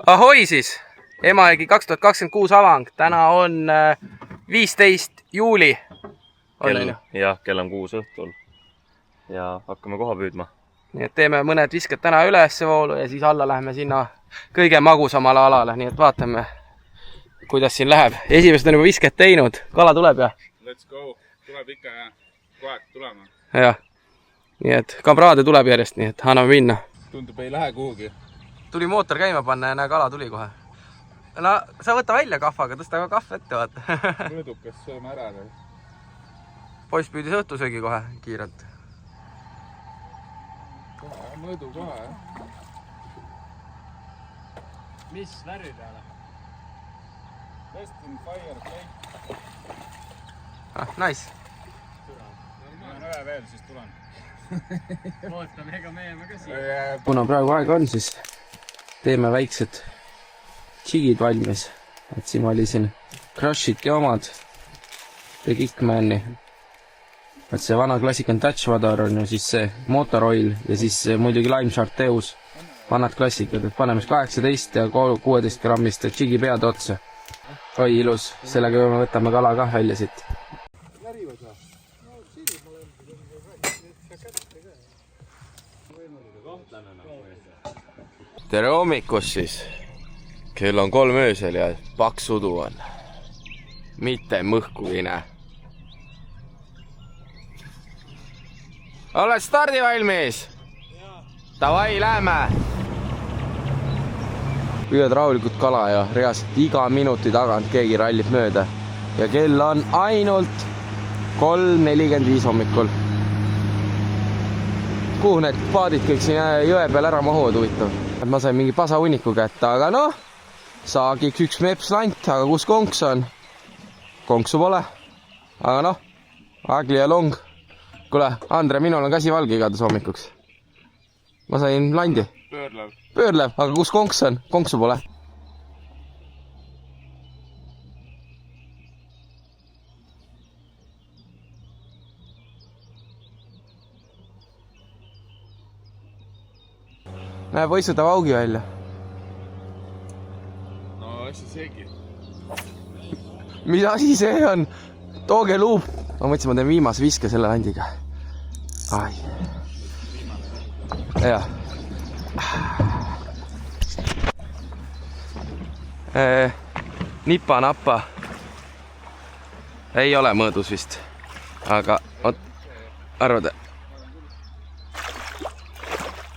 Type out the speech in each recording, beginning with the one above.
Ahoi siis! Emajõgi 2026 avang. Täna on 15. juuli. Kell on 6 õhtul. Ja hakkame koha püüdma. Nii et teeme mõned visked täna ülesse voolu ja siis alla läheme sinna kõige magusamale alale. Nii et vaatame, kuidas siin läheb. Esimesed on juba visked teinud. Kala tuleb ja? Let's go. Tuleb ikka ja kohe tulema. Jah. Nii et kamraade tuleb järjest, nii et anname minna. Tundub ei lähe kuhugi. Tuli mootor käima panna ja näe, kala tuli kohe. No, sa võta välja kahvaga, tõsta ka kahv ette, vaata. Mõõdukas sööme ära. Poiss püüdis õhtusöögi kohe kiirelt. Mõõdu kohe, jah. Mis värvi peale? Western Fire Plate. Nice. Ma on ühe veel, siis tulen. Ootame, ega meieme ka siia. Kuna praegu aeg on, siis teeme väiksed jigid valmis. Et siin valisin Crushitki omad ja Kickmani. Et see vana klassik on Touch Vadar on ju siis see Motor Oil ja siis muidugi Lime Shark Teus. Vanad klassikad, et paneme 18 ja 16 grammist jigi pead otsa. Oi ilus, sellega me võtame kala kah välja siit. Tere hommikust siis. Kell on 3 öösel ja paks udu on. Mitte mõhkugi näe. Oled stardi valmis? Davai, lähme! Püüad rahulikult kala ja reaalselt iga minuti tagant keegi rallib mööda. Ja kell on ainult 3:45 hommikul. Kuhu need paadid kõik siin jõe peal ära mahuvad huvitav? Ma sain mingi pasa hunniku kätte, aga noh, saagiks üks meps lant, aga kus konks on? Konksu pole. Aga noh, agli ja long. Kuule, Andre, minul on käsi valge igades hommikuks. Ma sain landi. Pöörlev, aga kus konks on? Konksu pole. Näe, võissutab augi välja. No, asja seegi. Mis asi see on? Tooge luup. Ma mõtlesin, ma teen viimase viske selle landiga. Ai. Jah. Nipa-napa. Ei ole mõõdus vist. Aga, arvad.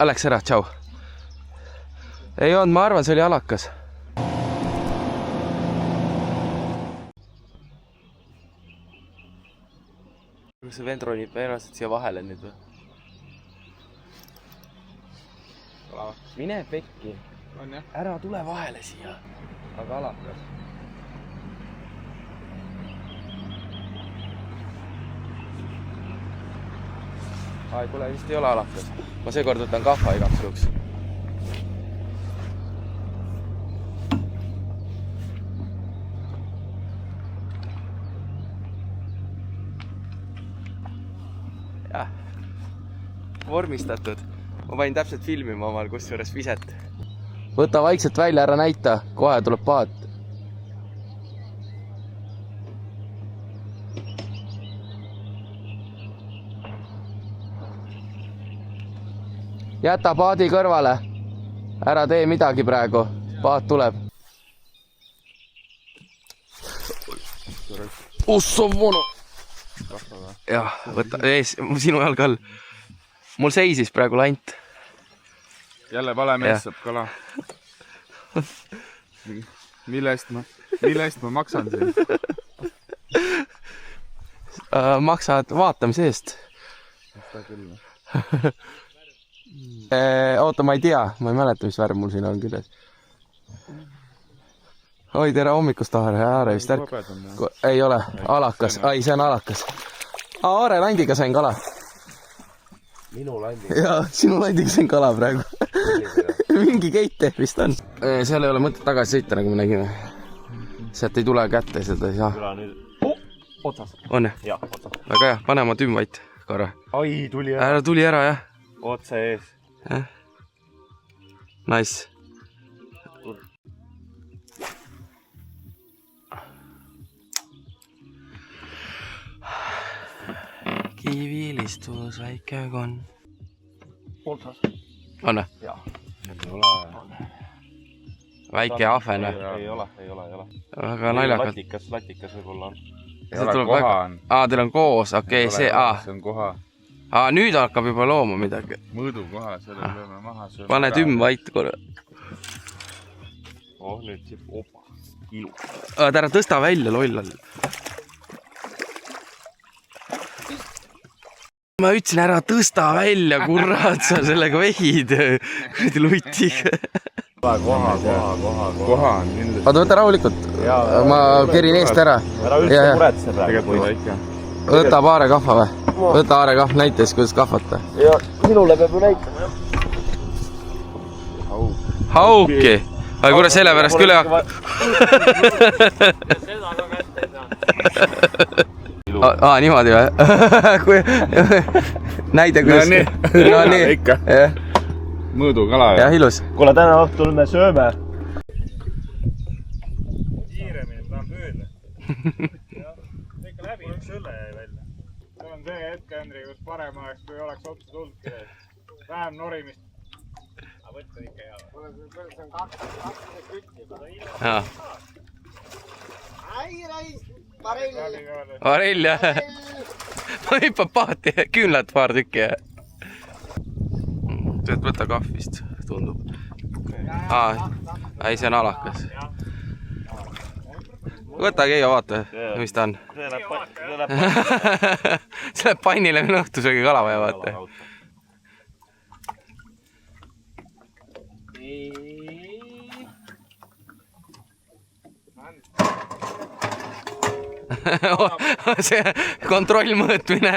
Läks ära, tšau. Ei olnud, ma arvan, see oli alakas. Kas see vend ronib pärast siia vahele nüüd või? Mine pekki. On jah? Ära tule vahele siia. Aga alakas. Ai, kuule, vist ei ole alakas. Ma seekord võtan kahva igaks juhuks. Jah, vormistatud. Ma panin täpselt filmima omal kusjuures viset. Võta vaikselt välja, ära näita. Kohe tuleb paat. Jäta paadi kõrvale. Ära tee midagi praegu. Paat tuleb. Ossa vana! Jah, võta ees, sinu jalg all. Mul seisis praegu lant. Jälle vale mees saab kala. Mille eest ma maksan siin? Maksad vaatamise eest. Oota, ma ei tea. Ma ei mäleta, mis värv mul siin on küljes. Oi, tere hommikust, Aare vist ärk. Ei ole, alakas. Ai, see on alakas. Aare landiga sain kala. Minu landiga? Jaa, sinu landiga sain kala praegu. Mingi keite vist on. Seal ei ole mõtet tagasi sõita, nagu me nägime. Sealt ei tule kätte, seda ei saa. Küla nüüd... Otsas. On jah? Jah, otsas. Väga hea, pane oma tümmvait korra. Ai, tuli ära. Ära tuli ära, jah. Otse ees. Nice. viivilistus väike konn. Polsas. On või? Jaa. Väike ahven või? Ei ole. Väga naljakalt. Latikas võib-olla on. Ei ole, koha on. Teil on koos, okei, see, See on koha. nüüd hakkab juba looma midagi. Mõõdu koha, selle lööme maha. Pane tümm-vait korra. Nüüd siip, opa, ilu. Ära tõsta välja, lollal. Ma ütlesin, ära tõsta välja, kurat, sa sellega vehid. Kuradi lutiga. Koha on kindlasti. Oota, võta rahulikult. Ma kerin eest ära. Ära üldse muretse praegu. Tegelikult väike. Võta Aare kahva või? Võta Aare kahv näites, kuidas kahvata. Ja sinule peab ju näitama. Hauki. Aga kuule, selle pärast küll ei hakka. Seda ka kätte ei saa. Niimoodi või? Näide kuidas. No nii. Ikka. Mõõdu kala. Jah, ilus. Kuule, täna õhtul me sööme. Kiiremini, tahan püüda. Ikka läbi. Üks õlle jäi välja. See on see hetk, Henri, kus parem oleks, kui oleks otsa tulnud. Vähem norimist. Aga võtta ikka hea. See on 2 kütti. Varell, jah. Ma hüppab paati, küünlad paar tükki. Võta kahvist, tundub. Ei, see on alakas. Võta Keijo, vaata, mis ta on. See läheb pannile, minu õhtusöögi kala vaja, vaata. See kontrollmõõtmine.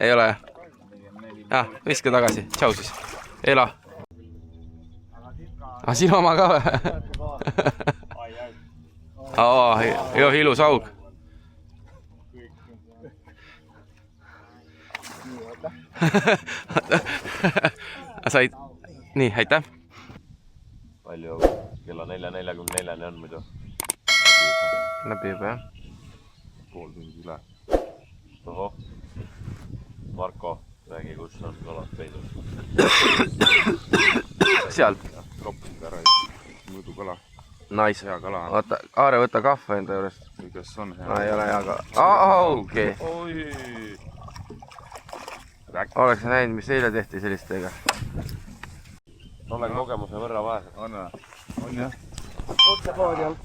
Ei ole. Viska tagasi. Tšau siis. Ela. Sinu oma ka või? Joo, ilus aug. Said? Nii, aitäh. Palju kella 4:44 on muidu. Läbi juba, jah? Pool tundi üle. Ohoh. Marko, räägi, kus on kalad peidus. Sealt. Kappinud ära mõõdu kala. Nice. Hea kala. Vaata, Aare, võta kahva enda juurest. Kas on hea? Ei ole hea kala. Okei. Oleks näinud, mis eile tehti sellistega. Olen kogemuse võrra vaesed. On jah? Otse poodi alt.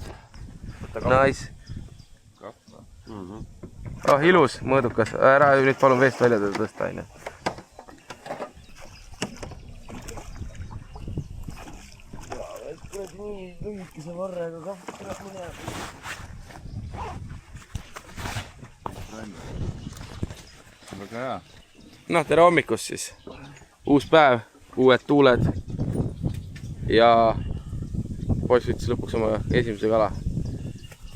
Nice. Kahva. Ilus, mõõdukas. Ära nüüd palun veest välja tõsta, aine. Kurat nii lühikese varrega kahvab minema. Väga hea. Tere hommikust siis. Uus päev, uued tuuled. Ja poiss võttis lõpuks oma esimese kala,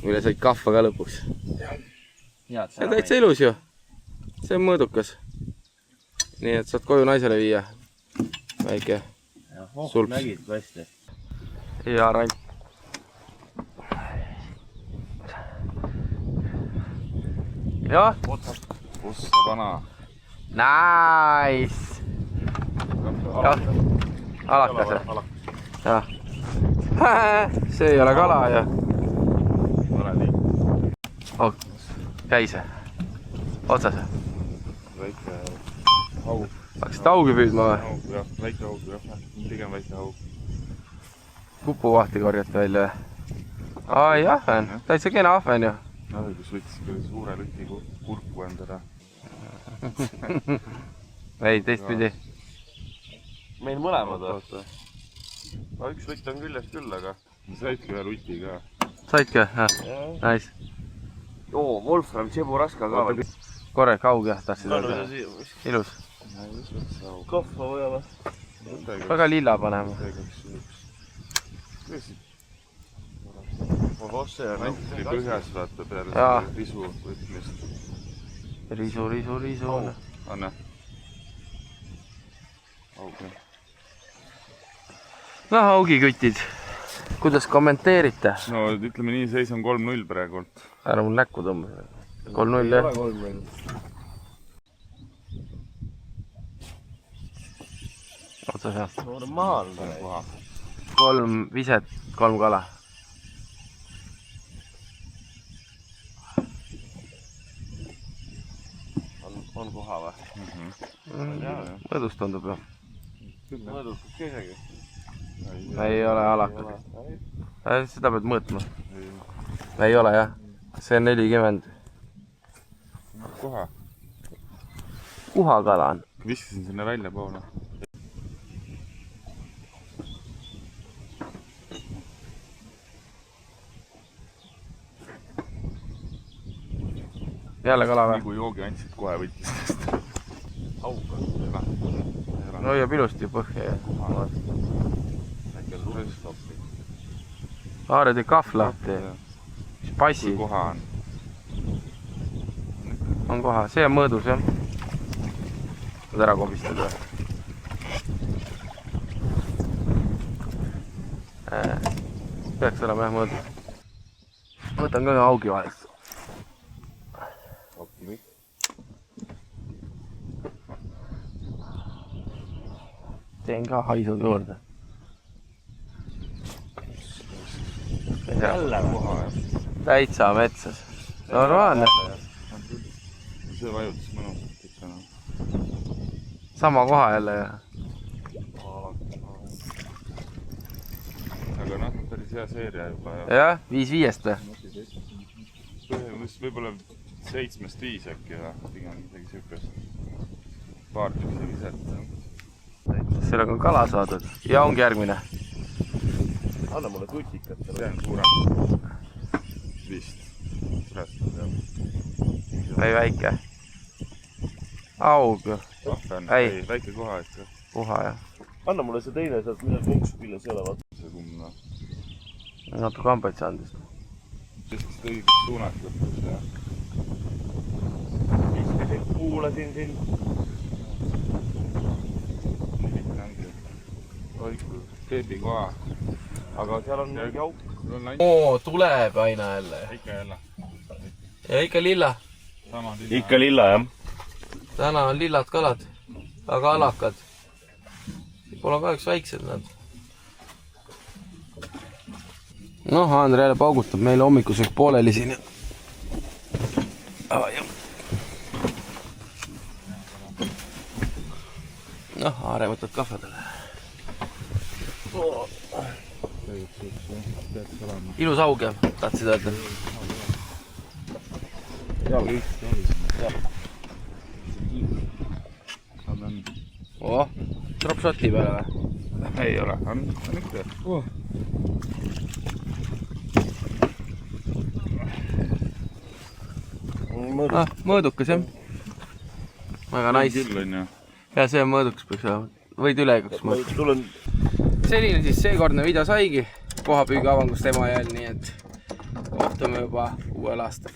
mille said kahva ka lõpuks. Ja täitsa ilus ju. See on mõõdukas. Nii et saad koju naisele viia. Väike sulps. Nägid kui hästi. Ja rant. Jah. Ossa vana. Nice. Alakas või? Jah. See ei ole kala ja. Käis või? Otsas või? Väike haug. Hakkasid augi püüdma või? Jah, väike haug, jah. Pigem väike haug. Kupuvahti korjati välja või? Ahven. Täitsa kena ahven ju. Kus võttis küll suure lüti kurku endale. Ei, teistpidi. Meil mõlemad või? Üks lutt on küljes küll, aga... Saidki ühe luti ka. Saidki või? Nice. Wolfram Tšeburaska ka või? Korralik haug jah, tahtsid öelda. Ilus. Kahva või? Väga lilla panema. See on Antli põhjas vaata peale risu võtmist. Risu. Anna. Haug jah. No haugikütid, kuidas kommenteerite? No ütleme nii, seis on 3-0 praegult. Ära mul näkku tõmba. 3-0 jah. 3-0. Otsas jah. Normaalne. 3 viset, 3 kala. On koha või? Mõõdus tundub jah. Mõõdus ka isegi. Ei ole alakad. Seda pead mõõtma. Ei ole jah. See on 40. Koha. Kuhakala on. Viskasin sinna välja poole. Jälle kala või? Nii kui joogi andsid, kohe võttis test. Auga. No hoiab ilusti põhja ja. Aare tegi kahv lahti. Mis passid? Koha on. On koha. See on mõõdus jah. Saad ära kobistada. Peaks olema jah mõõdus. Võtan ka augi vahest. Teen ka haisud juurde. Jälle koha jah. Täitsa metsas. Normaalne. See vajutas mõnusalt ikka. Sama koha jälle ja. Aga noh, päris hea seeria juba. Jah, 5-5-st või? Võib-olla 7-5 äkki või? Pigem midagi sihukest. Paar tükki viset. Sellega on kala saadud ja ongi järgmine. Anna mulle tutikat. See on suurem. Vist. Ei väike. Aug ju. Ei, väike koha ikka. Koha jah. Anna mulle see teine sealt, mida konksu küljes ei ole, vaata. See kumma. Natuke kambaid saanud just. Sest õigest suunas lõpus jah. Istusin, kuulasin sind. Oiku, teebi koha. Aga seal on mingi auk. Oo, tuleb aina jälle. Ikka jälle. Ja ikka lilla. Ikka lilla jah. Täna on lillad kalad, aga alakad. Pole kahjuks väiksed nad. Noh, Andre jälle paugutab meile hommikuseks pooleli siin. Noh, Aare võtad kahvadele. Ilus aug jah, tahtsid öelda? Oh, drop shoti peale või? Ei ole, on ikka. Mõõdukas jah. Väga nice. Ja see on mõõdukas peaks olema. Võid ülekaks mõõdukas. Selline siis seekordne video saigi. Kohapüügi avangust Emajõel, nii et kohtume juba uuel aastal.